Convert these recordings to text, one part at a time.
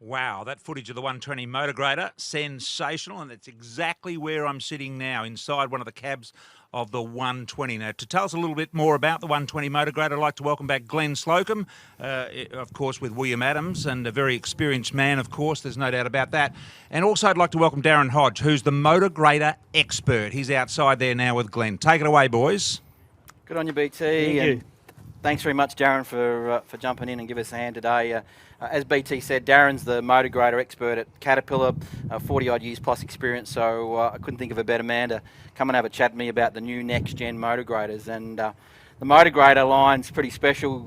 Wow, that footage of the 120 motor grader, sensational, and it's exactly where I'm sitting now, inside one of the cabs of the 120. Now, to tell us a little bit more about the 120 motor grader, I'd like to welcome back Glenn Slocum, of course, with William Adams, and a very experienced man, of course, there's no doubt about that. And also I'd like to welcome Darren Hodge, who's the motor grader expert. He's outside there now with Glenn. Take it away, boys. Good on you, BT. Thank you. Thanks very much, Darren, for jumping in and give us a hand today. As BT said, Darren's the motor grader expert at Caterpillar, 40-odd years plus experience, so I couldn't think of a better man to come and have a chat with me about the new next-gen motor graders. And the motor grader line's pretty special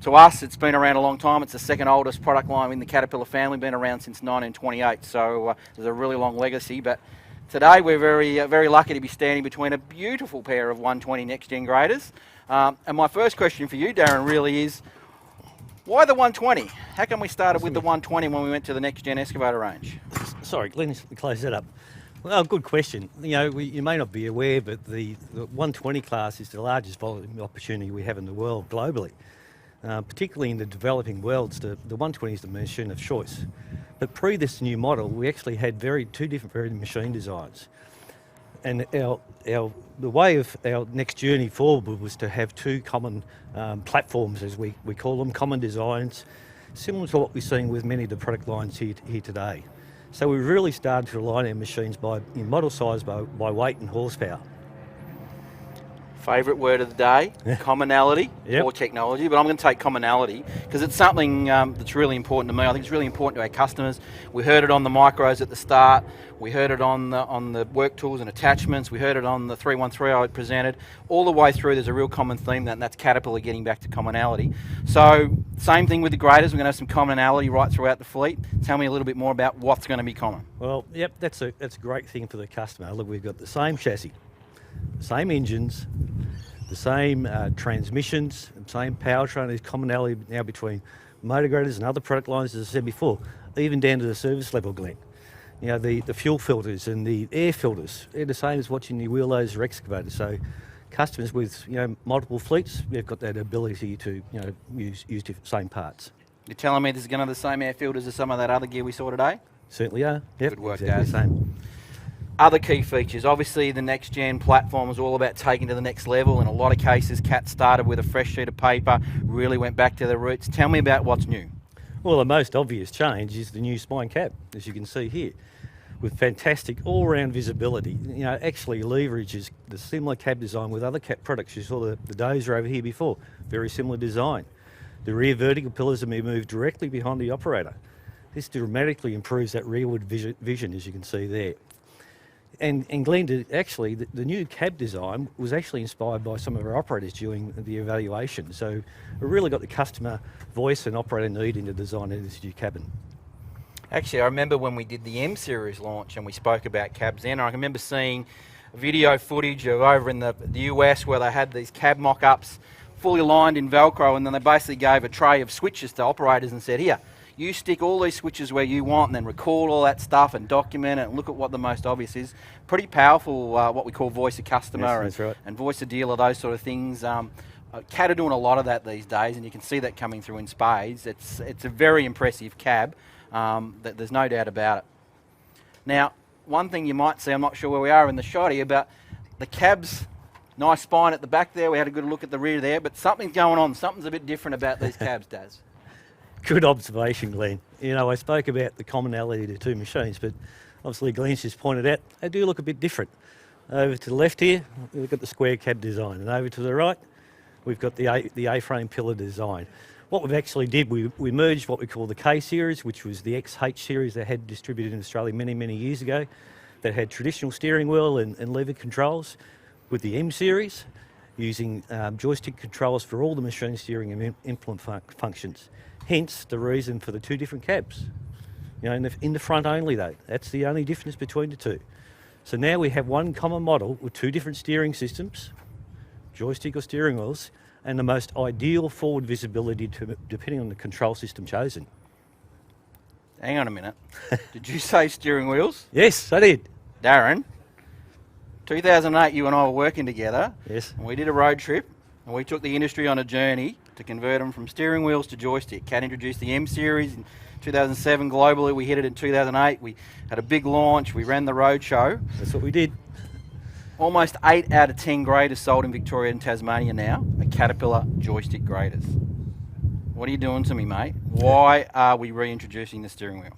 to us. It's been around a long time. It's the second oldest product line in the Caterpillar family, been around since 1928, so there's a really long legacy. But today we're very lucky to be standing between a beautiful pair of 120 next-gen graders. And my first question for you, Darren, really is, why the 120? How come we started with the 120 when we went to the next-gen excavator range? Sorry, Glenn, close that up. Well, good question. You know, you may not be aware, but the 120 class is the largest volume opportunity we have in the world globally. Particularly in the developing worlds, the 120 is the machine of choice. But pre this new model, we actually had two different machine designs. And the way of our next journey forward was to have two common platforms, as we call them, common designs, similar to what we're seeing with many of the product lines here today. So we really started to align our machines in model size by weight and horsepower. Favourite word of the day, commonality or technology, but I'm going to take commonality because it's something that's really important to me. I think it's really important to our customers. We heard it on the micros at the start. We heard it on the work tools and attachments. We heard it on the 313 I presented. All the way through, there's a real common theme, and that's Caterpillar getting back to commonality. So, same thing with the graders. We're going to have some commonality right throughout the fleet. Tell me a little bit more about what's going to be common. Well, yep, that's a great thing for the customer. Look, we've got the same chassis, same engines, the same transmissions, same powertrain. There's commonality now between motor graders and other product lines, as I said before, even down to the service level, Glenn. You know, the fuel filters and the air filters, they're the same as watching your wheel loaders or excavators. So customers with, multiple fleets, they've got that ability to, use different same parts. You're telling me this is going to have the same air filters as some of that other gear we saw today? Certainly are. Yep, good work, exactly Daz. Same. Other key features, obviously the next gen platform is all about taking to the next level. In a lot of cases, Cat started with a fresh sheet of paper, really went back to their roots. Tell me about what's new. Well, the most obvious change is the new spine cap, as you can see here, with fantastic all-round visibility. Actually leverages the similar cab design with other cab products. You saw the dozer over here before, very similar design. The rear vertical pillars are moved directly behind the operator. This dramatically improves that rearward vision, as you can see there. And Glenn, actually, the new cab design was actually inspired by some of our operators during the evaluation. So we really got the customer voice and operator need in the design of this new cabin. Actually, I remember when we did the M series launch and we spoke about cabs then, I remember seeing video footage of over in the US where they had these cab mock-ups fully lined in Velcro, and then they basically gave a tray of switches to operators and said, here, you stick all these switches where you want and then record all that stuff and document it and look at what the most obvious is. Pretty powerful, what we call voice of customer, yes, that's right, and voice of dealer, those sort of things. Cat are doing a lot of that these days, and you can see that coming through in spades. It's a very impressive cab, there's no doubt about it. Now, one thing you might see, I'm not sure where we are in the shot here, but the cab's nice spine at the back there. We had a good look at the rear there, but something's going on. Something's a bit different about these cabs, Daz. Good observation, Glenn. I spoke about the commonality of the two machines, but obviously Glenn's just pointed out they do look a bit different. Over to the left here, we've got the square cab design, and over to the right, we've got the A-frame pillar design. What we've actually did, we merged what we call the K series, which was the XH series that had distributed in Australia many years ago, that had traditional steering wheel and lever controls, with the M series, using joystick controls for all the machine steering and implement functions. Hence the reason for the two different cabs. In the front only though. That's the only difference between the two. So now we have one common model with two different steering systems, joystick or steering wheels, and the most ideal forward visibility depending on the control system chosen. Hang on a minute. Did you say steering wheels? Yes, I did. Darren, 2008 you and I were working together. Yes. And we did a road trip and we took the industry on a journey to convert them from steering wheels to joystick. Cat introduced the M series in 2007 globally. We hit it in 2008. We had a big launch. We ran the road show. That's what we did. Almost 8 out of 10 graders sold in Victoria and Tasmania now are Caterpillar joystick graders. What are you doing to me, mate? Why are we reintroducing the steering wheel?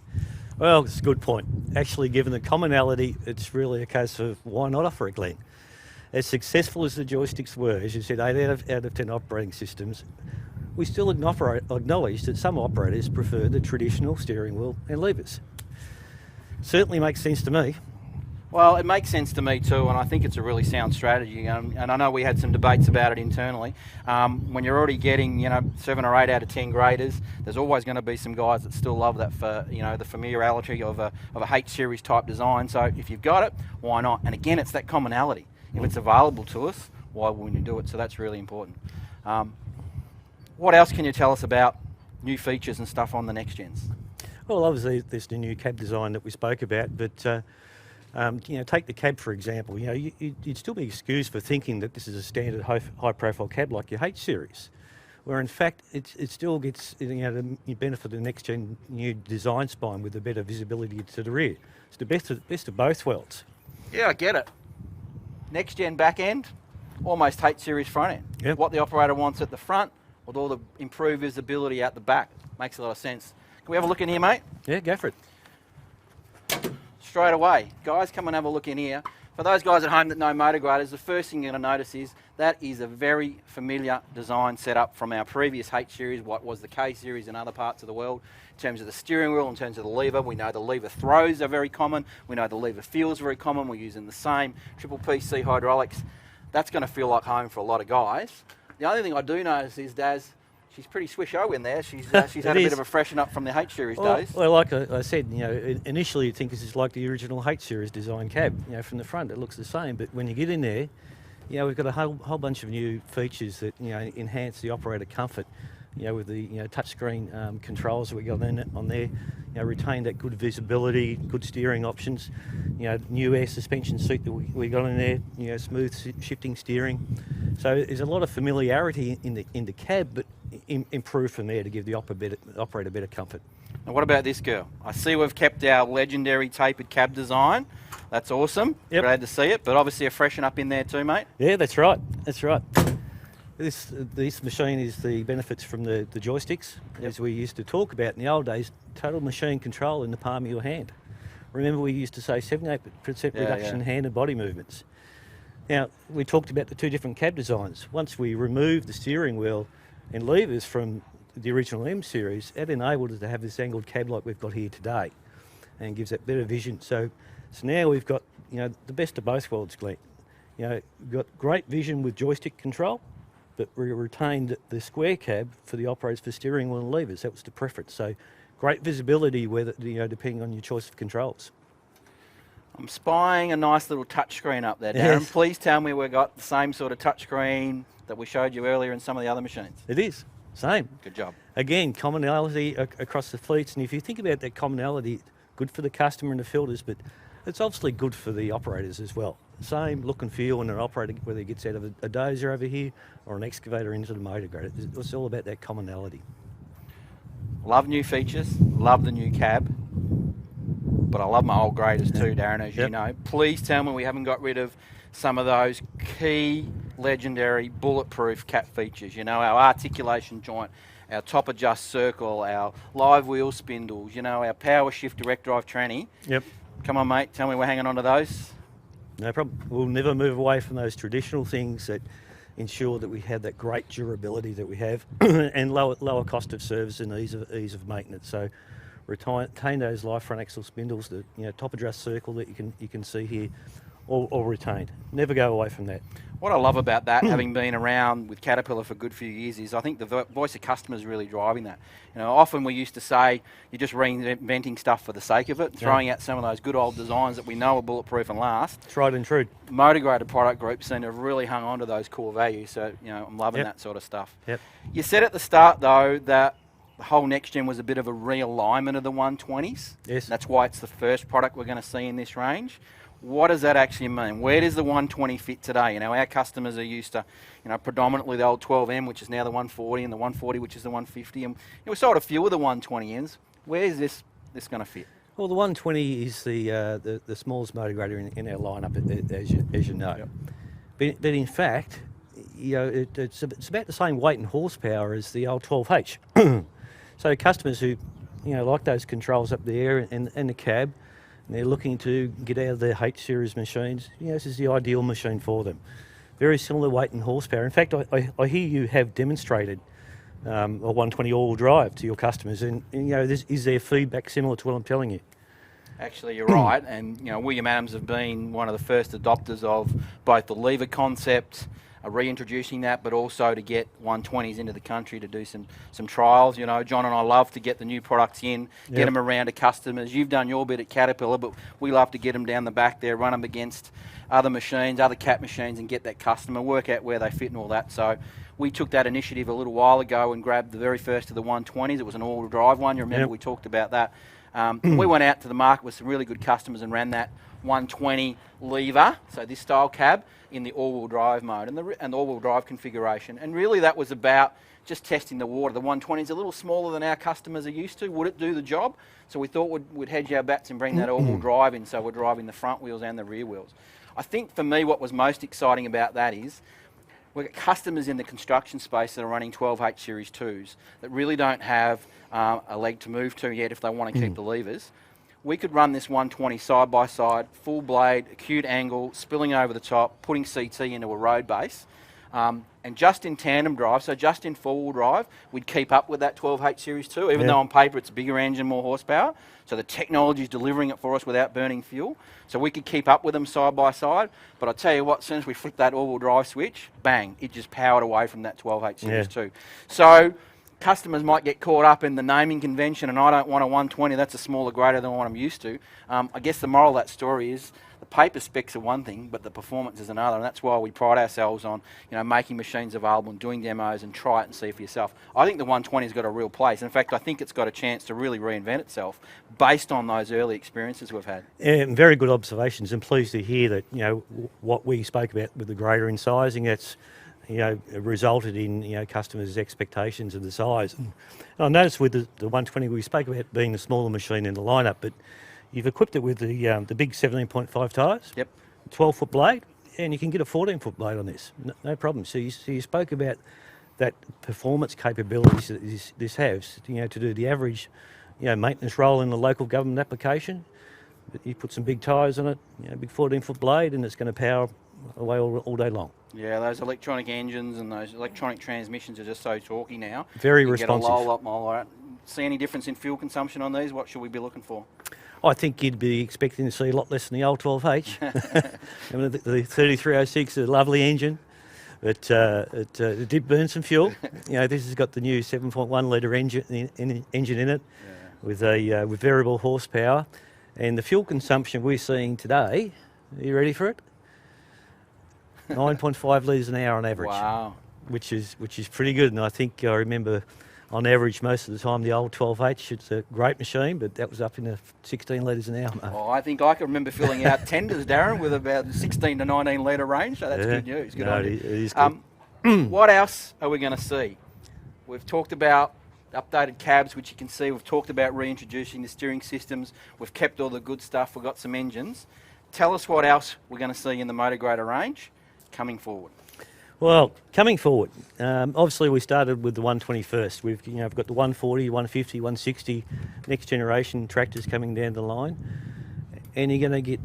Well, it's a good point. Actually, given the commonality, it's really a case of why not offer it, Glenn? As successful as the joysticks were, as you said, 8 out of 10 operating systems, we still acknowledge that some operators prefer the traditional steering wheel and levers. Certainly makes sense to me. Well, it makes sense to me too, and I think it's a really sound strategy. And I know we had some debates about it internally. When you're already getting, 7 or 8 out of 10 graders, there's always going to be some guys that still love that for, the familiarity of a H series type design. So if you've got it, why not? And again, it's that commonality. If it's available to us, why wouldn't you do it? So that's really important. What else can you tell us about new features and stuff on the next gens? Well, obviously there's the new cab design that we spoke about, but take the cab for example. You'd still be excused for thinking that this is a standard high-profile cab like your H series, where in fact it still gets the benefit of the next-gen new design spine with the better visibility to the rear. It's the best of both worlds. Yeah, I get it. Next-gen back end, almost H series front end. Yep. What the operator wants at the front, with all the improved visibility out the back. Makes a lot of sense. Can we have a look in here, mate? Yeah, go for it. Straight away. Guys, come and have a look in here. For those guys at home that know motor graders, the first thing you're going to notice is that is a very familiar design setup from our previous H series, what was the K series in other parts of the world. In terms of the steering wheel, in terms of the lever, we know the lever throws are very common. We know the lever feels very common. We're using the same triple PC hydraulics. That's going to feel like home for a lot of guys. The only thing I do notice is Daz, she's pretty swish-o in there. She's had a bit of a freshen up from the H series days. Well, like I said, initially you think this is like the original H series design cab. From the front it looks the same, but when you get in there, we've got a whole bunch of new features that enhance the operator comfort. With the touchscreen controls that we got on there, retain that good visibility, good steering options. New air suspension seat that we got in there. Smooth shifting steering. So there's a lot of familiarity in the cab, but improved from there to give the operator better comfort. And what about this girl? I see we've kept our legendary tapered cab design. That's awesome. Yep. Glad to see it. But obviously a freshen up in there too, mate. Yeah, that's right. That's right. This machine is the benefits from the joysticks, as we used to talk about in the old days. Total machine control in the palm of your hand. Remember, we used to say 78% reduction in hand and body movements. Now, we talked about the two different cab designs. Once we removed the steering wheel and levers from the original M series, that enabled us to have this angled cab like we've got here today, and gives that better vision. So now we've got the best of both worlds, Glenn. We've got great vision with joystick control, but we retained the square cab for the operators for steering wheel and levers. That was the preference. So great visibility, whether depending on your choice of controls. I'm spying a nice little touchscreen up there, Darren. Yes. Please tell me we've got the same sort of touchscreen that we showed you earlier in some of the other machines. It is. Same. Good job. Again, commonality across the fleets. And if you think about that commonality, good for the customer and the filters, but it's obviously good for the operators as well. Same look and feel when an operator, whether he gets out of a dozer over here or an excavator into the motor grader. It's all about that commonality. Love new features, love the new cab, but I love my old graders too, Darren, as you know. Please tell me we haven't got rid of some of those key, legendary, bulletproof cat features. Our articulation joint, our top adjust circle, our live wheel spindles, our power shift direct drive tranny. Yep. Come on, mate, tell me we're hanging on to those. No problem. We'll never move away from those traditional things that ensure that we have that great durability that we have and lower cost of service and ease of maintenance. So retain those live front axle spindles, the top adjust circle that you can see here, all retained. Never go away from that. What I love about that, having been around with Caterpillar for a good few years, is I think the voice of customer is really driving that. Often we used to say you're just reinventing stuff for the sake of it, throwing out some of those good old designs that we know are bulletproof and last. Tried and true. Motor graded product groups seem to have really hung on to those core values. So I'm loving that sort of stuff. Yep. You said at the start though that the whole next gen was a bit of a realignment of the 120s. Yes. That's why it's the first product we're going to see in this range. What does that actually mean? Where does the 120 fit today? You know, our customers are used to, you know, predominantly the old 12M, which is now the 140, and the 140, which is the 150, and we sold a few of the 120Ns. Where is this going to fit? Well, the 120 is the smallest motor grader in our lineup, as you know. Yep. But in fact, you know, it's about the same weight and horsepower as the old 12H. So customers who, you know, like those controls up there and the cab, and they're looking to get out of their H series machines, you know, this is the ideal machine for them. Very similar weight and horsepower. In fact, I hear you have demonstrated a 120 all-wheel drive to your customers, and you know, is their feedback similar to what I'm telling you? Actually, you're right, and you know, William Adams have been one of the first adopters of both the lever concept, reintroducing that, but also to get 120s into the country to do some trials. You know, John and I love to get the new products in, get them around to customers. You've done your bit at Caterpillar, but we love to get them down the back there, run them against other machines, other Cat machines, and get that customer, work out where they fit and all that. So we took that initiative a little while ago and grabbed the very first of the 120s. It was an all-wheel drive one. You remember we talked about that. We went out to the market with some really good customers and ran that 120 lever, so this style cab, in the all-wheel drive mode and the all-wheel drive configuration. And really that was about just testing the water. The 120 is a little smaller than our customers are used to. Would it do the job? So we thought we'd hedge our bets and bring that all-wheel drive in, so we're driving the front wheels and the rear wheels. I think for me what was most exciting about that is we've got customers in the construction space that are running 12H Series 2s that really don't have a leg to move to yet if they want to keep the levers. We could run this 120 side by side, full blade, acute angle, spilling over the top, putting CT into a road base, and just in tandem drive, so just in four-wheel drive, we'd keep up with that 12H Series 2, even though on paper it's a bigger engine, more horsepower. So the technology is delivering it for us without burning fuel. So we could keep up with them side by side. But I tell you what, as soon as we flipped that all-wheel drive switch, bang, it just powered away from that 12H Series 2. So customers might get caught up in the naming convention, and I don't want a 120, that's a smaller grader than what I'm used to. I guess the moral of that story is the paper specs are one thing, but the performance is another, and that's why we pride ourselves on, you know, making machines available and doing demos and try it and see for yourself. I think the 120's got a real place. In fact, I think it's got a chance to really reinvent itself based on those early experiences we've had. And very good observations, and pleased to hear that, you know, what we spoke about with the grader in sizing, that's, you know, resulted in, you know, customers' expectations of the size. And I noticed with the 120 we spoke about being the smaller machine in the lineup, but you've equipped it with the big 17.5 tyres, 12-foot blade, and you can get a 14-foot blade on this, no problem. So you spoke about that performance capabilities that this has, you know, to do the average, you know, maintenance role in the local government application. But you put some big tyres on it, you know, big 14-foot blade, and it's going to power away all day long. Yeah, those electronic engines and those electronic transmissions are just so talky now. Very responsive. Get a lot more. See any difference in fuel consumption on these? What should we be looking for? I think you'd be expecting to see a lot less than the old 12H. I mean, the 3306 is a lovely engine, but it did burn some fuel. You know, this has got the new 7.1 litre engine in it, with variable horsepower, and the fuel consumption we're seeing today. Are you ready for it? 9.5 litres an hour on average. Wow. Which is pretty good, and I think I remember on average most of the time the old 12H, it's a great machine, but that was up in the 16 litres an hour mark. Well, I think I can remember filling out tenders, Darren, with about 16 to 19 litre range, so that's good news. Good on you. It is good. What else are we going to see? We've talked about updated cabs, which you can see. We've talked about reintroducing the steering systems. We've kept all the good stuff. We've got some engines. Tell us what else we're going to see in the motor grader range coming forward. Well, coming forward, obviously we started with the 120 first. We've got the 140, 150, 160 next generation tractors coming down the line, and you're going to get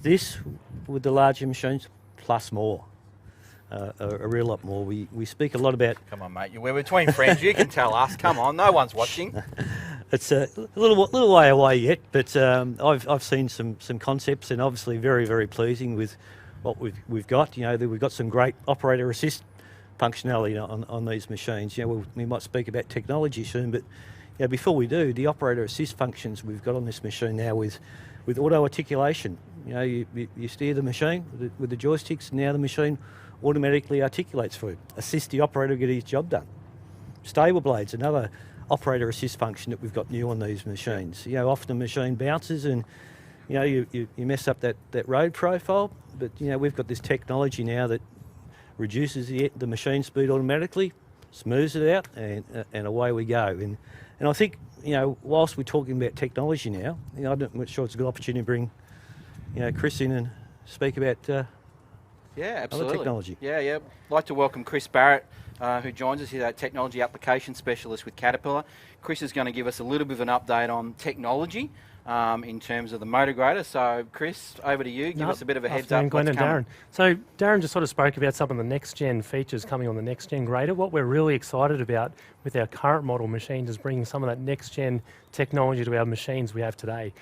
this with the larger machines plus more, a real lot more. We speak a lot about. Come on, mate. We're between friends. You can tell us. Come on, no one's watching. It's a little way away yet, but I've seen some concepts, and obviously very, very pleasing with what we've got. You know, we've got some great operator assist functionality on these machines. You know, we might speak about technology soon, but you know, before we do, the operator assist functions we've got on this machine now with auto articulation. You know, you steer the machine with the joysticks, and now the machine automatically articulates for you, assist the operator to get his job done. Stable blades, another operator assist function that we've got new on these machines. You know, often the machine bounces and you mess up that road profile, but we've got this technology now that reduces the machine speed automatically, smooths it out, and away we go. And I think, whilst we're talking about technology now, I'm not sure it's a good opportunity to bring, Chris in and speak about yeah, absolutely. other technology. Yeah. I'd like to welcome Chris Barrett, who joins us. He's our technology application specialist with Caterpillar. Chris is going to give us a little bit of an update on technology in terms of the motor grader. So, Chris, over to you. Give us a bit of a heads up. Glenn and Darren. So, Darren just sort of spoke about some of the next-gen features coming on the next-gen grader. What we're really excited about with our current model machines is bringing some of that next-gen technology to our machines we have today.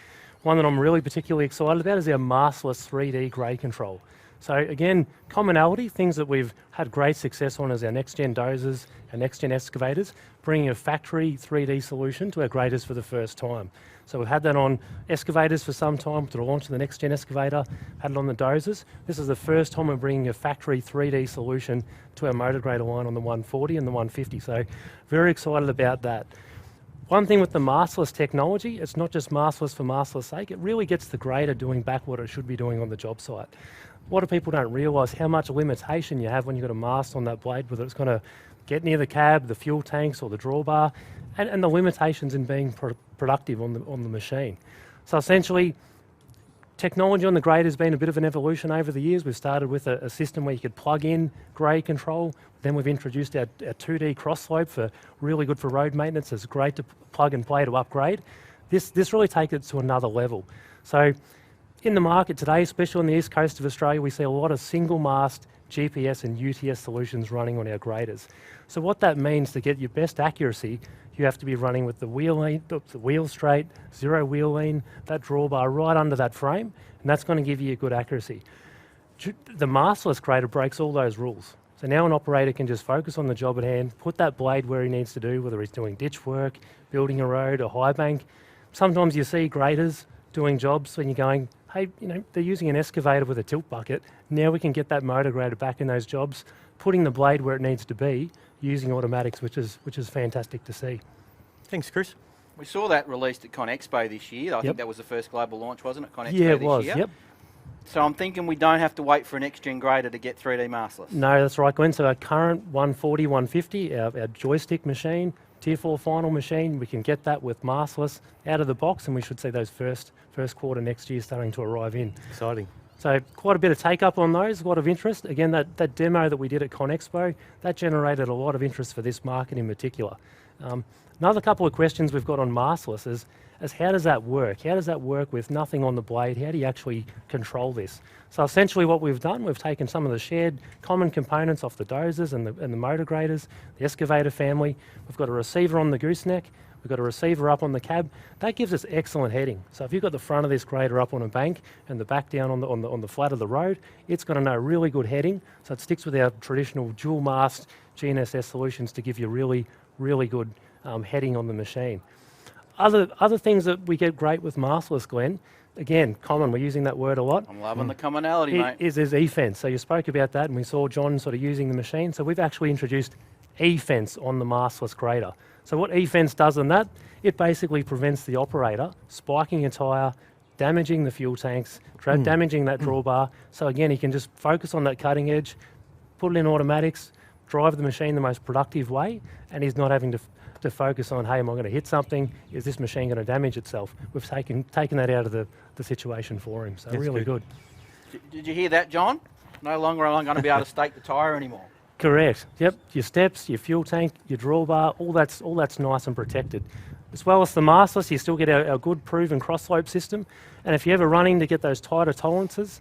One that I'm really particularly excited about is our maskless 3D grade control. So again, commonality, things that we've had great success on is our next-gen dozers, our next-gen excavators, bringing a factory 3D solution to our graders for the first time. So we've had that on excavators for some time, with the launch of the next-gen excavator, had it on the dozers. This is the first time we're bringing a factory 3D solution to our motor grader line on the 140 and the 150. So very excited about that. One thing with the maskless technology, it's not just maskless for maskless sake, it really gets the grader doing back what it should be doing on the job site. A lot of people don't realise how much limitation you have when you've got a mast on that blade, whether it's going to get near the cab, the fuel tanks or the drawbar, and the limitations in being productive on the machine. So essentially, technology on the grade has been a bit of an evolution over the years. We've started with a system where you could plug in grade control. Then we've introduced our 2D cross slope for really good for road maintenance. It's great to plug and play to upgrade. This really takes it to another level. So in the market today, especially on the east coast of Australia, we see a lot of single mast GPS and UTS solutions running on our graders. So what that means, to get your best accuracy, you have to be running with the wheel straight, zero wheel lean, that drawbar right under that frame, and that's going to give you a good accuracy. The maskless grader breaks all those rules. So now an operator can just focus on the job at hand, put that blade where he needs to do, whether he's doing ditch work, building a road, a high bank. Sometimes you see graders doing jobs when you're going, hey, they're using an excavator with a tilt bucket. Now we can get that motor grader back in those jobs, putting the blade where it needs to be, using automatics, which is fantastic to see. Thanks, Chris. We saw that released at ConExpo this year. I think that was the first global launch, wasn't it? ConExpo yeah, it this was. year. Yep. So I'm thinking we don't have to wait for an next-gen grader to get 3D maskless. No, that's right, Glenn. So our current 140, 150, our joystick machine, Tier 4 final machine, we can get that with maskless out of the box, and we should see those first quarter next year starting to arrive in. Exciting. So quite a bit of take-up on those, a lot of interest. Again, that demo that we did at ConExpo, that generated a lot of interest for this market in particular. Another couple of questions we've got on maskless is how does that work? How does that work with nothing on the blade? How do you actually control this? So essentially what we've done, we've taken some of the shared common components off the dozers and the motor graders, the excavator family. We've got a receiver on the gooseneck. We've got a receiver up on the cab. That gives us excellent heading. So if you've got the front of this grader up on a bank and the back down on the flat of the road, it's going to know really good heading. So it sticks with our traditional dual mast GNSS solutions to give you really, really good heading on the machine. Other things that we get great with maskless, Glenn, again, common, we're using that word a lot. I'm loving the commonality, mate. Is e-fence. So you spoke about that, and we saw John sort of using the machine. So we've actually introduced e-fence on the maskless grader. So what e-fence does on that, it basically prevents the operator spiking a tyre, damaging the fuel tanks, damaging that drawbar. So again, he can just focus on that cutting edge, put it in automatics, drive the machine the most productive way, and he's not having to focus on, hey, am I going to hit something? Is this machine going to damage itself? We've taken that out of the situation for him, so that's really good. Did you hear that, John? No longer am I going to be able to stake the tyre anymore. Correct. Yep. Your steps, your fuel tank, your drawbar, all that's nice and protected. As well as the maskless, you still get our good proven cross slope system. And if you're ever running to get those tighter tolerances,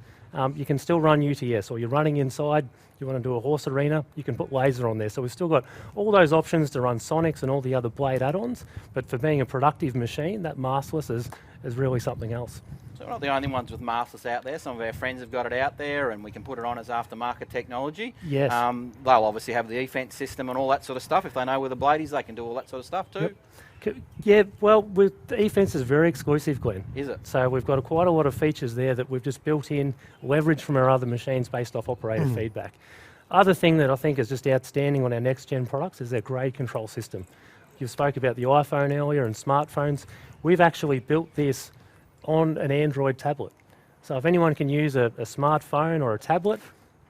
you can still run UTS, or you're running inside, you want to do a horse arena, you can put laser on there. So we've still got all those options to run Sonics and all the other blade add-ons, but for being a productive machine, that maskless is really something else. So we're not the only ones with maskless out there. Some of our friends have got it out there, and we can put it on as aftermarket technology. Yes. They'll obviously have the e-fence system and all that sort of stuff. If they know where the blade is, they can do all that sort of stuff too. Yep. Yeah, well, the e-fence is very exclusive, Glenn. Is it? So we've got quite a lot of features there that we've just built in, leveraged from our other machines based off operator feedback. Other thing that I think is just outstanding on our next-gen products is their grade control system. You spoke about the iPhone earlier and smartphones. We've actually built this on an Android tablet. So if anyone can use a smartphone or a tablet,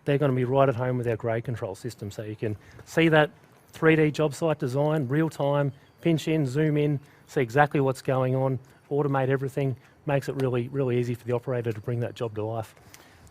they're going to be right at home with our grade control system. So you can see that 3D job site design, real time, pinch in, zoom in, see exactly what's going on, automate everything, makes it really, really easy for the operator to bring that job to life.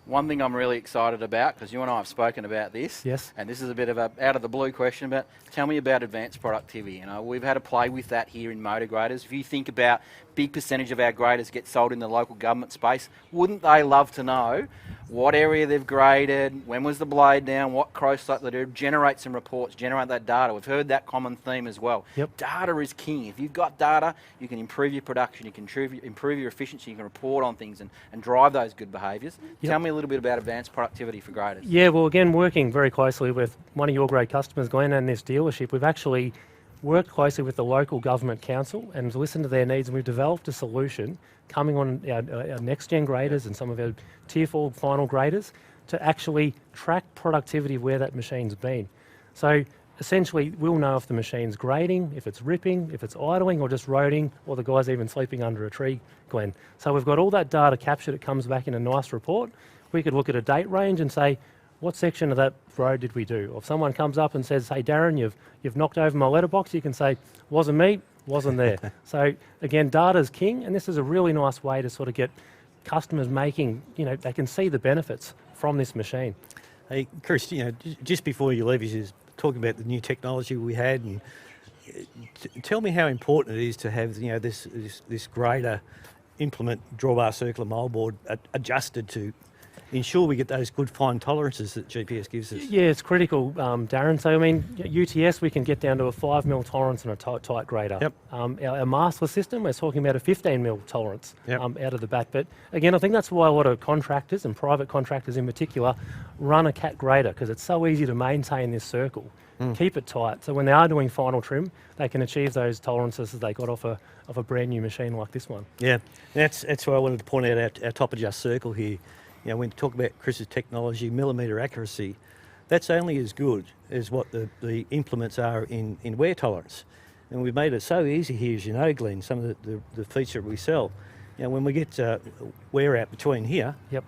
One thing I'm really excited about, because you and I have spoken about this, Yes. and this is a bit of a out of the blue question, but tell me about advanced productivity. You know, we've had to play with that here in motor graders. If you think about big percentage of our graders get sold in the local government space, wouldn't they love to know what area they've graded, when was the blade down, what cross slope they do, generate some reports, generate that data. We've heard that common theme as well. Yep. Data is king. If you've got data, you can improve your production, you can improve your efficiency, you can report on things and drive those good behaviours. Yep. Tell me a little bit about advanced productivity for graders. Yeah, well, again, working very closely with one of your great customers, Glenn, and this dealership, we've actually worked closely with the local government council and listened to their needs, and we've developed a solution coming on our next-gen graders and some of our Tier 4 final graders to actually track productivity where that machine's been. So essentially, we'll know if the machine's grading, if it's ripping, if it's idling or just roading, or the guy's even sleeping under a tree, Glenn. So we've got all that data captured. It comes back in a nice report. We could look at a date range and say, what section of that road did we do? Or if someone comes up and says, hey, Darren, you've knocked over my letterbox, you can say, wasn't me, wasn't there. So again, data's king, and this is a really nice way to sort of get customers making, they can see the benefits from this machine. Hey, Chris, just before you leave, you was talking about the new technology we had, and tell me how important it is to have, this grader implement drawbar circular moldboard adjusted to ensure we get those good fine tolerances that GPS gives us. Yeah, it's critical, Darren. So, I mean, UTS, we can get down to a 5mm tolerance on a tight grader. Yep. Our maskless system, we're talking about a 15mm tolerance Yep. Out of the bat. But again, I think that's why a lot of contractors, and private contractors in particular, run a cat grader, because it's so easy to maintain this circle. Keep it tight. So when they are doing final trim, they can achieve those tolerances that they got off a brand new machine like this one. Yeah, that's why I wanted to point out our top adjust circle here. When we talk about Chris's technology, millimetre accuracy, that's only as good as what the implements are in wear tolerance. And we've made it so easy here, as you know, Glenn, some of the feature we sell. When we get wear out between here, Yep.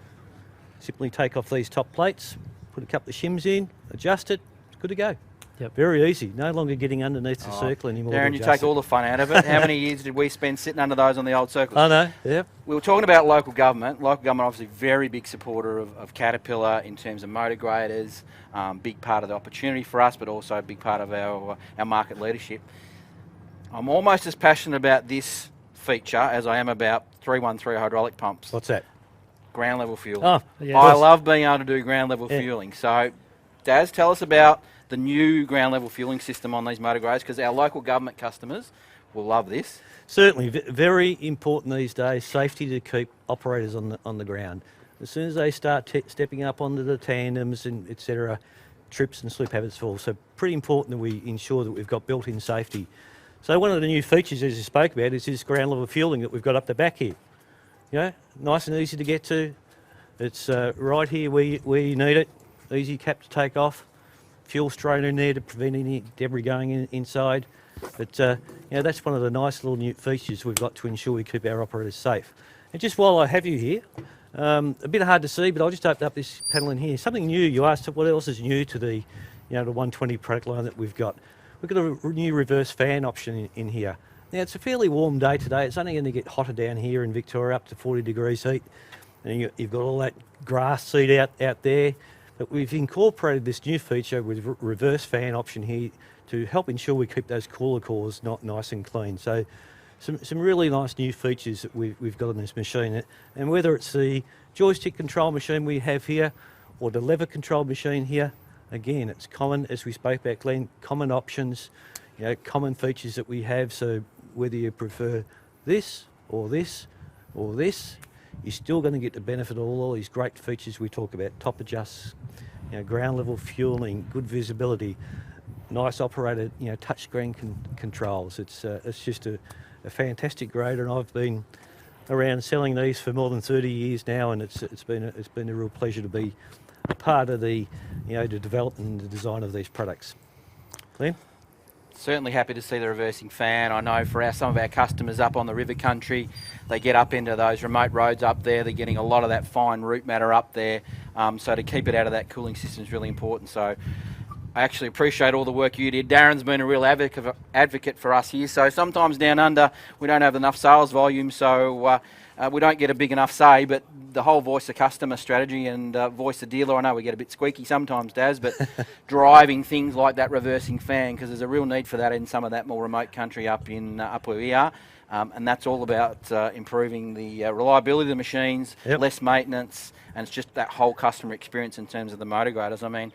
simply take off these top plates, put a couple of shims in, adjust it, it's good to go. Yep. Very easy, no longer getting underneath the circle anymore. Darren, you take all the fun out of it. How many years did we spend sitting under those on the old circles? I know, yeah. We were talking about local government. Local government, obviously, very big supporter of Caterpillar in terms of motor graders. Big part of the opportunity for us, but also a big part of our market leadership. I'm almost as passionate about this feature as I am about 313 hydraulic pumps. What's that? Ground level fueling. Oh, yeah. I love being able to do ground level Yeah. fueling. So, Daz, tell us about the new ground level fueling system on these motor graders, because our local government customers will love this. Certainly, very important these days, safety to keep operators on the ground. As soon as they start stepping up onto the tandems and etc., trips and slip habits fall. So pretty important that we ensure that we've got built-in safety. So one of the new features, as you spoke about, is this ground level fueling that we've got up the back here. Nice and easy to get to. It's right here where you need it. Easy cap to take off. Fuel straight in there to prevent any debris going inside. But that's one of the nice little new features we've got to ensure we keep our operators safe. And just while I have you here, a bit hard to see, but I'll just open up this panel in here. Something new, you asked what else is new to the 120 product line that we've got. We've got a new reverse fan option in here. Now it's a fairly warm day today. It's only going to get hotter down here in Victoria, up to 40 degrees heat. And you've got all that grass seed out there. But we've incorporated this new feature with reverse fan option here to help ensure we keep those cooler cores nice and clean. So some really nice new features that we've got on this machine. And whether it's the joystick control machine we have here or the lever control machine here, again, it's common, as we spoke about, Glenn, common options, common features that we have. So whether you prefer this or this or this, you're still going to get the benefit of all these great features we talk about. Top adjusts, ground level fueling, good visibility, nice operated, touchscreen controls. It's just a fantastic grader, and I've been around selling these for more than 30 years now, and it's been a real pleasure to be a part of the the development and the design of these products. Glenn? Certainly happy to see the reversing fan. I know for some of our customers up on the river country, they get up into those remote roads up there. They're getting a lot of that fine root matter up there. So to keep it out of that cooling system is really important. So I actually appreciate all the work you did. Darren's been a real advocate for us here. So sometimes down under, we don't have enough sales volume, so we don't get a big enough say, but the whole voice of customer strategy and voice of dealer, I know we get a bit squeaky sometimes, Daz, but driving things like that reversing fan, because there's a real need for that in some of that more remote country up where we are. And that's all about improving the reliability of the machines, less maintenance, and it's just that whole customer experience in terms of the motor graders. I mean,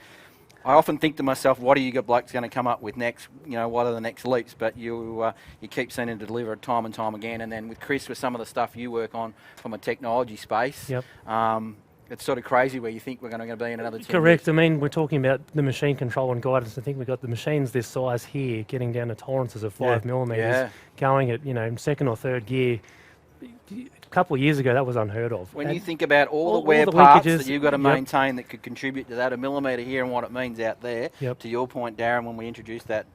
I often think to myself, what are you blokes going to come up with next? You know, what are the next leaps? But you keep seeming to deliver it time and time again. And then with Chris, with some of the stuff you work on from a technology space, it's sort of crazy where you think we're going to be in another 10 Correct. years. I mean, we're talking about the machine control and guidance. I think we've got the machines this size here, getting down to tolerances of 5 millimetres, going at, in second or third gear. A couple of years ago, that was unheard of. When you think about all the wear the parts linkages, that you've got to maintain that could contribute to that, a millimetre here and what it means out there, to your point, Darren, when we introduced that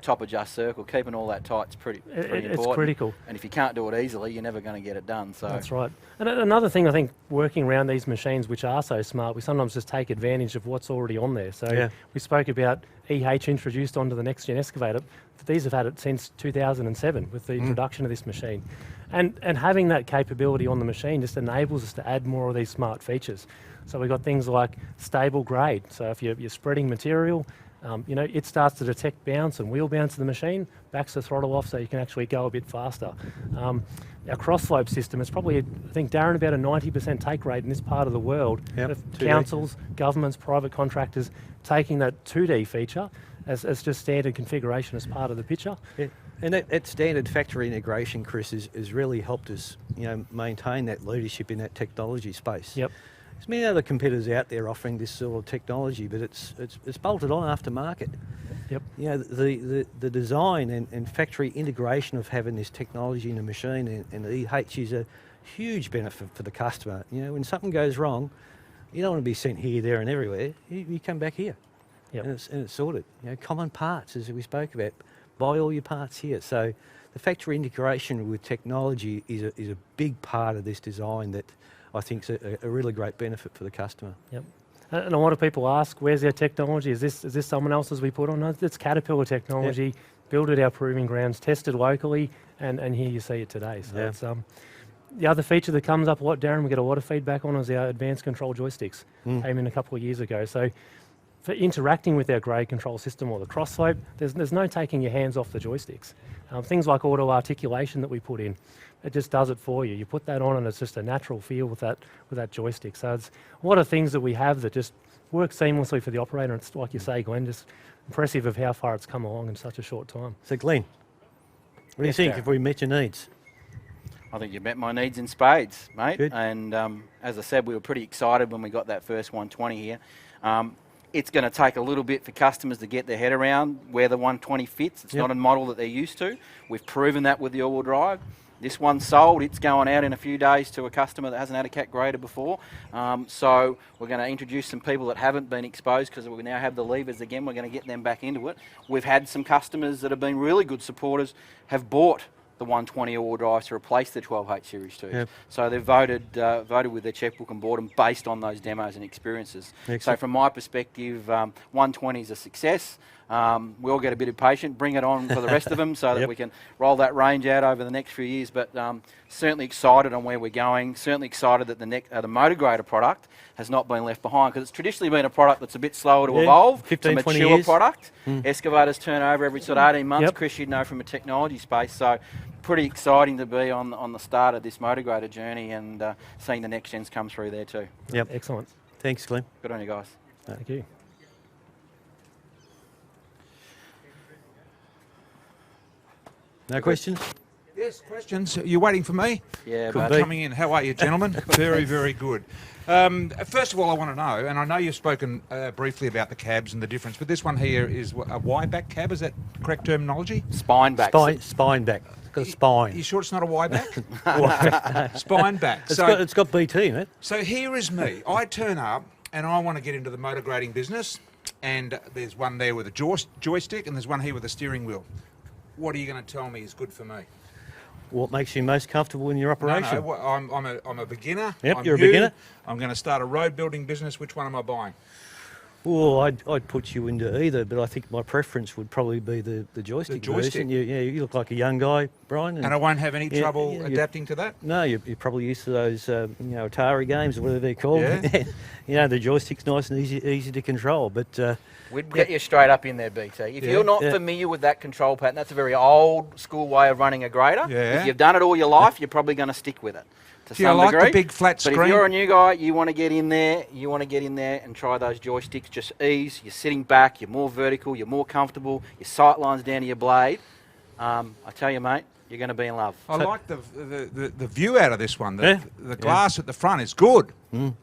top adjust circle, keeping all that tight is pretty important. It's critical. And if you can't do it easily, you're never going to get it done. So that's right. And another thing, I think, working around these machines, which are so smart, we sometimes just take advantage of what's already on there. So we spoke about EH introduced onto the next-gen excavator. These have had it since 2007 with the introduction of this machine. And having that capability on the machine just enables us to add more of these smart features. So we've got things like stable grade. So if you're spreading material, it starts to detect bounce and wheel bounce of the machine, backs the throttle off so you can actually go a bit faster. Our cross slope system is probably, I think, Darren, about a 90% take rate in this part of the world. Of councils, governments, private contractors taking that 2D feature as just standard configuration as part of the picture. And that standard factory integration, Chris, has really helped us, maintain that leadership in that technology space. There's many other competitors out there offering this sort of technology, but it's bolted on aftermarket. The design and factory integration of having this technology in the machine and the EH is a huge benefit for the customer. When something goes wrong, you don't want to be sent here, there, and everywhere. You come back here, and it's sorted. Common parts, as we spoke about. Buy all your parts here. So the factory integration with technology is a big part of this design that I think is a really great benefit for the customer. And a lot of people ask, where's our technology? Is this someone else's we put on? No, it's Caterpillar technology, built at our proving grounds, tested locally, and here you see it today. So it's, the other feature that comes up a lot, Darren, we get a lot of feedback on is our advanced control joysticks. Came in a couple of years ago. So for interacting with our grade control system or the cross slope, there's no taking your hands off the joysticks. Things like auto articulation that we put in, it just does it for you. You put that on and it's just a natural feel with that joystick. So it's a lot of things that we have that just work seamlessly for the operator. It's like you say, Glenn, just impressive of how far it's come along in such a short time. So Glenn, what do you think if we met your needs? I think you met my needs in spades, mate. Good. And as I said, we were pretty excited when we got that first 120 here. It's going to take a little bit for customers to get their head around where the 120 fits. It's not a model that they're used to. We've proven that with the all-wheel drive. This one's sold. It's going out in a few days to a customer that hasn't had a cat grader before. So we're going to introduce some people that haven't been exposed because we now have the levers again. We're going to get them back into it. We've had some customers that have been really good supporters have bought the 120 all-wheel drives to replace the 12H Series 2. So they've voted with their checkbook and bought them based on those demos and experiences. So from my perspective, 120 is a success. We all get a bit impatient, bring it on for the rest of them so that we can roll that range out over the next few years. But certainly excited on where we're going, certainly excited that the motor grader product has not been left behind because it's traditionally been a product that's a bit slower to evolve. 15, it's a 20 mature years. product. Excavators turn over every sort of 18 months. Chris, you'd know from a technology space. So pretty exciting to be on the start of this motor grader journey and seeing the next gens come through there too. Excellent. Thanks, Glenn. Good on you guys. Thank you. No questions? Yes, questions. You're waiting for me? Yeah, Could but be. Coming in. How are you, gentlemen? Very, very good. First of all, I want to know, and I know you've spoken briefly about the cabs and the difference, but this one here is a Y-back cab. Is that correct terminology? spine back. Spine back. It's got a spine. You sure it's not a Y-back? Spine back. It's got BT in it. So here is me. I turn up and I want to get into the motor grading business. and there's one there with a joystick, and there's one here with a steering wheel. What are you going to tell me is good for me? What makes you most comfortable in your operation? No, I'm a beginner. Yep, you're a beginner. I'm going to start a road building business. Which one am I buying? Well, I'd put you into either, but I think my preference would probably be the joystick. The joystick. version. You look like a young guy, Brian. And I won't have any trouble adapting to that? No, you're probably used to those, Atari games or whatever they're called. Yeah. The joystick's nice and easy to control. But We'd get you straight up in there, BT. If you're not familiar with that control pattern, that's a very old school way of running a grader. Yeah. If you've done it all your life, you're probably going to stick with it to Yeah, I some like degree. the big flat screen. But if you're a new guy, you want to get in there, and try those joysticks, just ease. You're sitting back, you're more vertical, you're more comfortable, your sight line's down to your blade. I tell you, mate, you're going to be in love. I like the view out of this one. The glass at the front is good.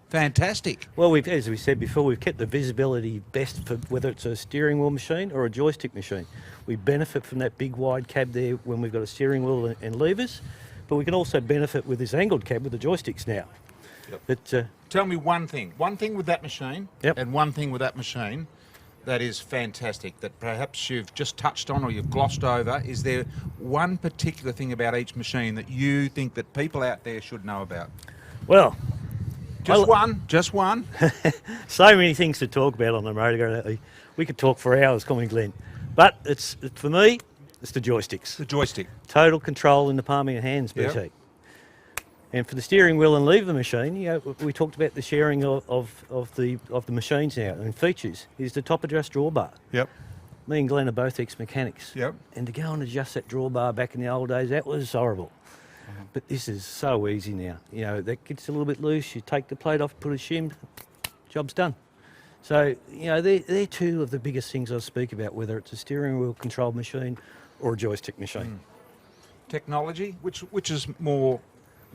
Fantastic. well, as we said before, we've kept the visibility best for whether it's a steering wheel machine or a joystick machine. We benefit from that big wide cab there when we've got a steering wheel and levers, but we can also benefit with this angled cab with the joysticks now. Yep. But Tell me one thing with that machine, Yep. and one thing with that machine that is fantastic, that perhaps you've just touched on or you've glossed over. Is there one particular thing about each machine that you think that people out there should know about? well, Just one. so many things to talk about on the motor grader. We could talk for hours, couldn't we, Glenn? But for me, it's the joysticks. The joystick. Total control in the palm of your hands, BT. Yep. And for the steering wheel and lever machine, we talked about the sharing of the machines now and features. Is the top adjust drawbar. Yep. Me and Glenn are both ex-mechanics. Yep. And to go and adjust that drawbar back in the old days, that was horrible. But this is so easy now. That gets a little bit loose. You take the plate off, put a shim, job's done. So, they're two of the biggest things I speak about, whether it's a steering wheel controlled machine or a joystick machine. Technology, which is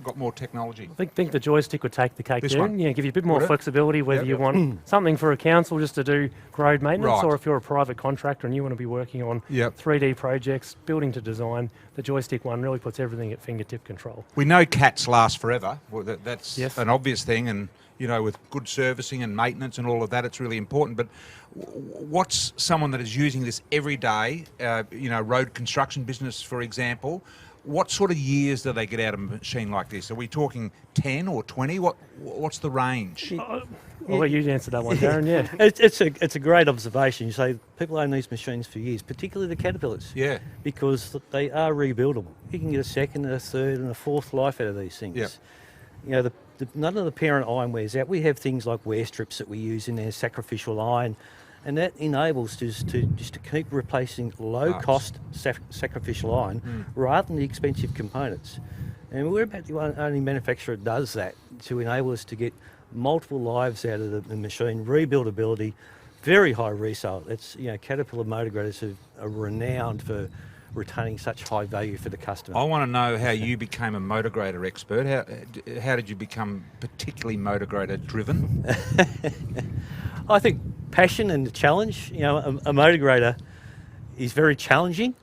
got more technology. I think the joystick would take the cake This there. one? Yeah, give you a bit more Would it? flexibility whether Yep, you yep. want something for a council just to do road maintenance, Right. or if you're a private contractor and you want to be working on Yep. 3D projects, building to design, the joystick one really puts everything at fingertip control. We know cats last forever. Well, that's Yes. an obvious thing, and with good servicing and maintenance and all of that, it's really important. But what's someone that is using this every day? Road construction business, for example. What sort of years do they get out of a machine like this? Are we talking 10 or 20? What's the range? I'll let you answer that one, Darren. Yeah. It's a great observation. You say people own these machines for years, particularly the Caterpillars. Yeah. Because they are rebuildable. You can get a second, a third, and a fourth life out of these things. Yep. None of the parent iron wears out. We have things like wear strips that we use in there, sacrificial iron, and that enables us to keep replacing low-cost sacrificial iron rather than the expensive components. And we're about the only manufacturer that does that to enable us to get multiple lives out of the machine, rebuildability, very high resale. It's Caterpillar motor graders are renowned for retaining such high value for the customer. I want to know how you became a motor grader expert. How did you become particularly motor grader driven? I think passion and the challenge. A motor grader is very challenging,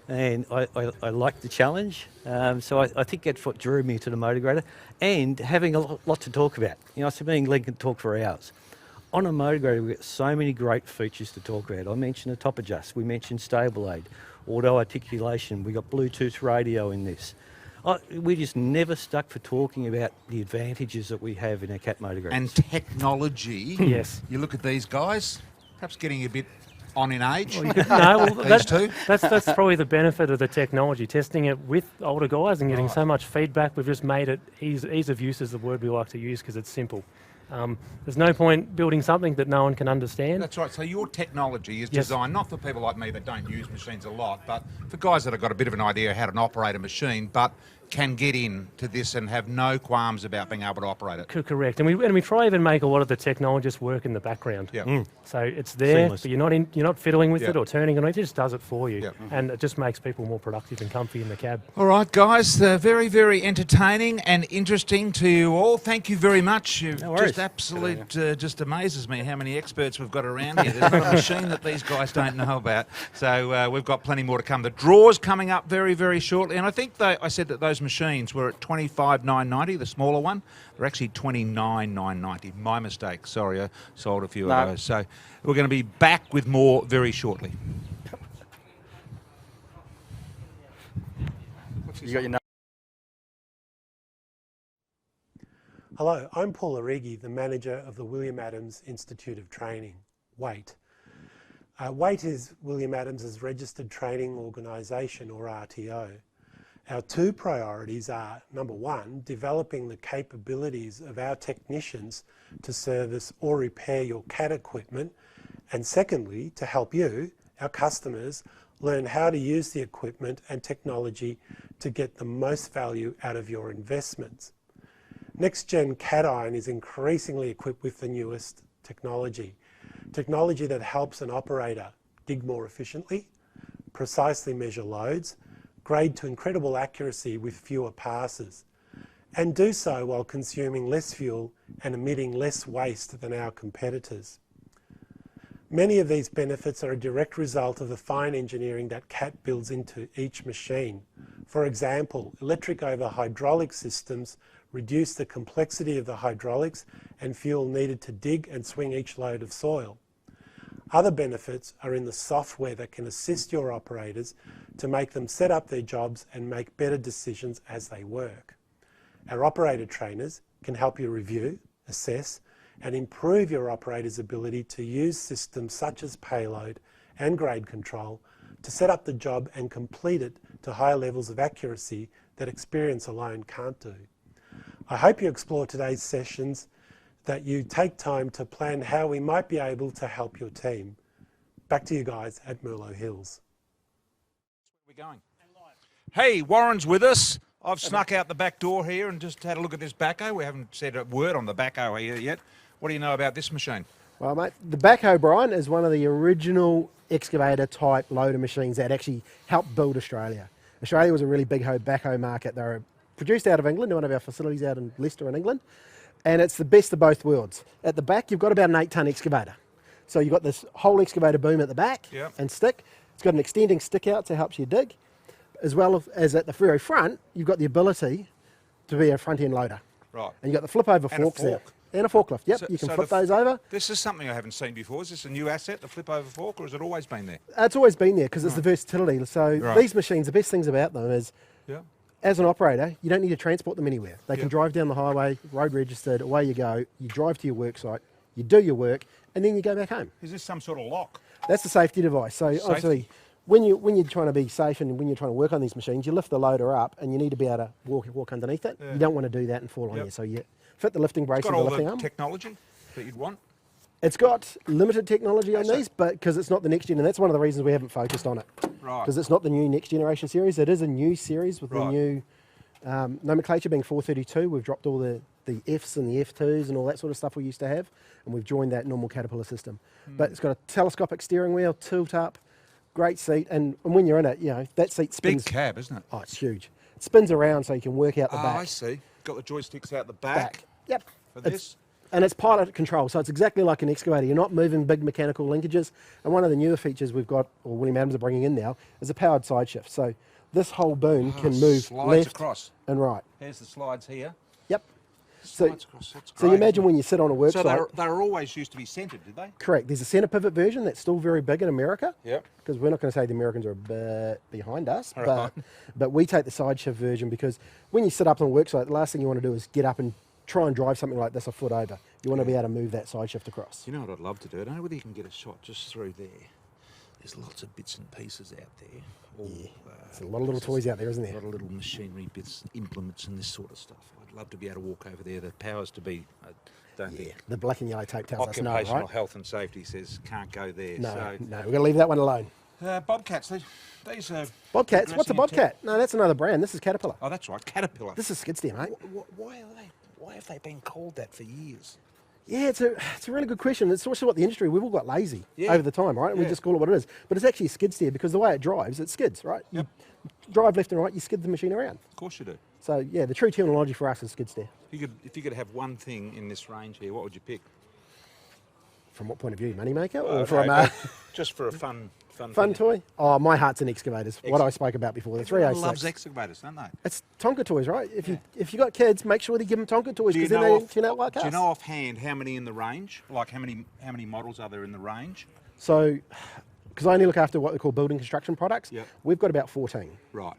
and I like the challenge. So I think that's what drew me to the motor grader, and having a lot to talk about. So me and Glenn can talk for hours. On a motor grader, we've got so many great features to talk about. I mentioned the top adjust. We mentioned stable aid, auto articulation. We got Bluetooth radio in this. We just never stuck for talking about the advantages that we have in our cat motor graders. And technology. Yes. You look at these guys, perhaps getting a bit on in age. These two. That's probably the benefit of the technology. Testing it with older guys and getting so much feedback. We've just made it ease of use is the word we like to use because it's simple. There's no point building something that no one can understand. That's right. So your technology is Yes. designed not for people like me that don't use machines a lot, but for guys that have got a bit of an idea how to operate a machine, but can get into this and have no qualms about being able to operate it. Correct, and we try even make a lot of the technologists work in the background. Yeah. So it's there, Seamless. but you're not fiddling with Yeah. it or turning it on. It just does it for you, Yeah. and it just makes people more productive and comfy in the cab. All right, guys. Very, very entertaining and interesting to you all. Thank you very much. No worries. Just absolute, just amazes me how many experts we've got around here. There's not a machine that these guys don't know about. So we've got plenty more to come. The draw's coming up very, very shortly, and I think I said that those those machines were at $25,990, the smaller one. They're actually $29,990. My mistake. Sorry, I sold a few of those. So we're going to be back with more very shortly. You got your Hello, I'm Paul Origi, the manager of the William Adams Institute of Training, WAIT. WAIT is William Adams's registered training organisation, or RTO. Our two priorities are, number one, developing the capabilities of our technicians to service or repair your CAD equipment, and secondly, to help you, our customers, learn how to use the equipment and technology to get the most value out of your investments. Next-gen CAD iron is increasingly equipped with the newest technology that helps an operator dig more efficiently, precisely measure loads, grade to incredible accuracy with fewer passes, and do so while consuming less fuel and emitting less waste than our competitors. Many of these benefits are a direct result of the fine engineering that CAT builds into each machine. For example, electric over hydraulic systems reduce the complexity of the hydraulics and fuel needed to dig and swing each load of soil. Other benefits are in the software that can assist your operators to make them set up their jobs and make better decisions as they work. Our operator trainers can help you review, assess, and improve your operator's ability to use systems such as payload and grade control to set up the job and complete it to higher levels of accuracy that experience alone can't do. I hope you explore today's sessions, that you take time to plan how we might be able to help your team. Back to you guys at Merlot Hills. Where are we going? Hey, Warren's with us. I've snuck out the back door here and just had a look at this Backhoe. We haven't said a word on the Backhoe here yet. What do you know about this machine? Well, mate, the Backhoe, Brian, is one of the original excavator type loader machines that actually helped build Australia. Australia was a really big backhoe market. They were produced out of England, one of our facilities out in Leicester in England, and it's the best of both worlds. At the back, you've got about an 8-ton excavator. So you've got this whole excavator boom at the back and stick. It's got an extending stick out to help you dig. As well as at the very front, you've got the ability to be a front-end loader. Right. And you've got the flip-over forks there. And a forklift, yep. You can flip those over. This is something I haven't seen before. Is this a new asset, the flip-over fork, or has it always been there? It's always been there because it's the versatility. So these machines, the best things about them is, as an operator, you don't need to transport them anywhere. They can drive down the highway, road registered, away you go. You drive to your work site, you do your work, and then you go back home. Is this some sort of lock? That's the safety device. So obviously, when you're trying to be safe and when you're trying to work on these machines, you lift the loader up and you need to be able to walk underneath it. You don't want to do that and fall on you. So you fit the lifting brace with the lifting arm. It's got all the technology that you'd want? It's got limited technology on these, but because it's not the next gen, and that's one of the reasons we haven't focused on it. Right. Because it's not the new next generation series. It is a new series with the new nomenclature being 432. We've dropped all the Fs and the F2s and all that sort of stuff we used to have, and we've joined that normal Caterpillar system. But it's got a telescopic steering wheel, tilt up, great seat, and when you're in it, you know, that seat spins. Big cab, isn't it? Oh, it's huge. It spins around so you can work out the back. I see. Got the joysticks out the back. Yep. For this. And it's pilot control, so it's exactly like an excavator. You're not moving big mechanical linkages. And one of the newer features we've got, or William Adams are bringing in now, is a powered side shift. So this whole boom can move left across. and right. There's the slides here. Yep. Slides across. That's so you imagine when you sit on a work site. So they were always used to be centred, did they? Correct. There's a centre pivot version that's still very big in America. Yep. Because we're not going to say the Americans are a bit behind us, but we take the side shift version because when you sit up on a work site, the last thing you want to do is get up and try and drive something like this a foot over. You want to be able to move that side shift across. You know what I'd love to do? I don't know whether you can get a shot just through there. There's lots of bits and pieces out there. There's a lot of little toys out there, isn't there? A lot of little machinery bits, implements and this sort of stuff. I'd love to be able to walk over there. The powers to be, I don't think. The black and yellow tape tells us no, Occupational right? health and safety says can't go there. No, so. no, we're going to leave that one alone. Bobcats, these are... Bobcats? What's a Bobcat? No, that's another brand. This is Caterpillar. Oh, that's right, Caterpillar. This is skid steer, mate. Why have they been called that for years? Yeah, it's a really good question. It's also what the industry, we've all got lazy over the time, right? And we just call it what it is. But it's actually a skid steer because the way it drives, it skids, right? Yep. You drive left and right, you skid the machine around. Of course you do. So, yeah, the true terminology for us is skid steer. If you could have one thing in this range here, what would you pick? From what point of view? Moneymaker? Or from... just for a fun Fun toy? Oh, my heart's in excavators. What I spoke about before, the Everyone 306. loves excavators, don't they? It's Tonka toys, right? If you got kids, make sure they give them Tonka toys because then they tune out like us. Do you know offhand how many in the range? Like how many models are there in the range? So, because I only look after what they call building construction products, Yep. we've got about 14. Right.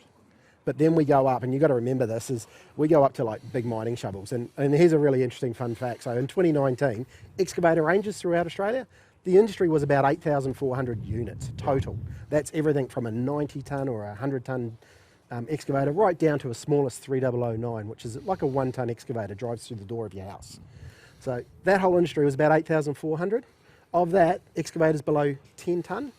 But then we go up, and you've got to remember this, is we go up to like big mining shovels. And here's a really interesting fun fact. So in 2019, excavator ranges throughout Australia, the industry was about 8,400 units total. That's everything from a 90-ton or a 100-ton excavator right down to a smallest 3009, which is like a 1-ton excavator, drives through the door of your house. So that whole industry was about 8,400. Of that, excavators below 10 tonne,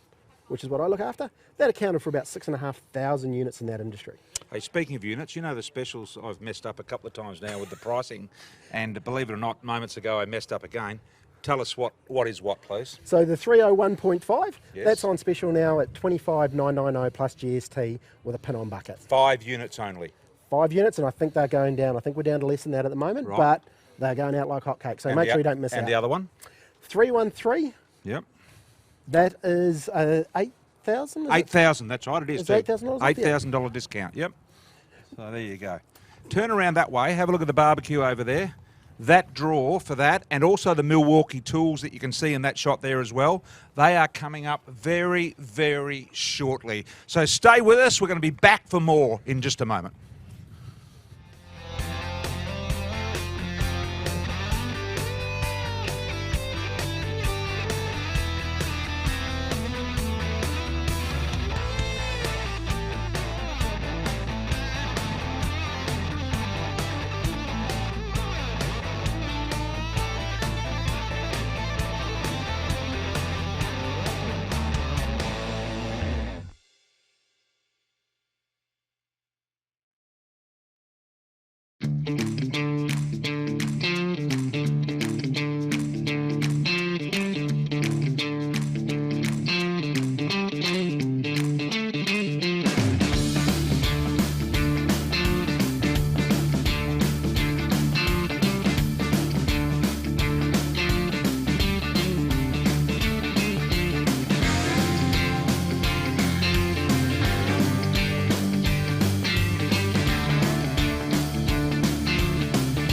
which is what I look after, that accounted for about 6,500 units in that industry. Hey, speaking of units, you know the specials I've messed up a couple of times now with the pricing, and believe it or not, moments ago I messed up again. Tell us what is what, please. So the 301.5, Yes. that's on special now at 25,990 plus GST with a pin-on bucket. 5 units only. 5 units, and I think they're going down. I think we're down to less than that at the moment, Right. but they're going out like hotcakes. So And make the sure you don't miss And out. the other one? 313, Yep. that is 8,000. 8,000, that's right, it is. Is too. it $8,000? $8,000 discount, yep. So there you go. Turn around that way, have a look at the barbecue over there. That drawer for that, and also the Milwaukee tools that you can see in that shot there as well, they are coming up very, very shortly. So stay with us, we're going to be back for more in just a moment.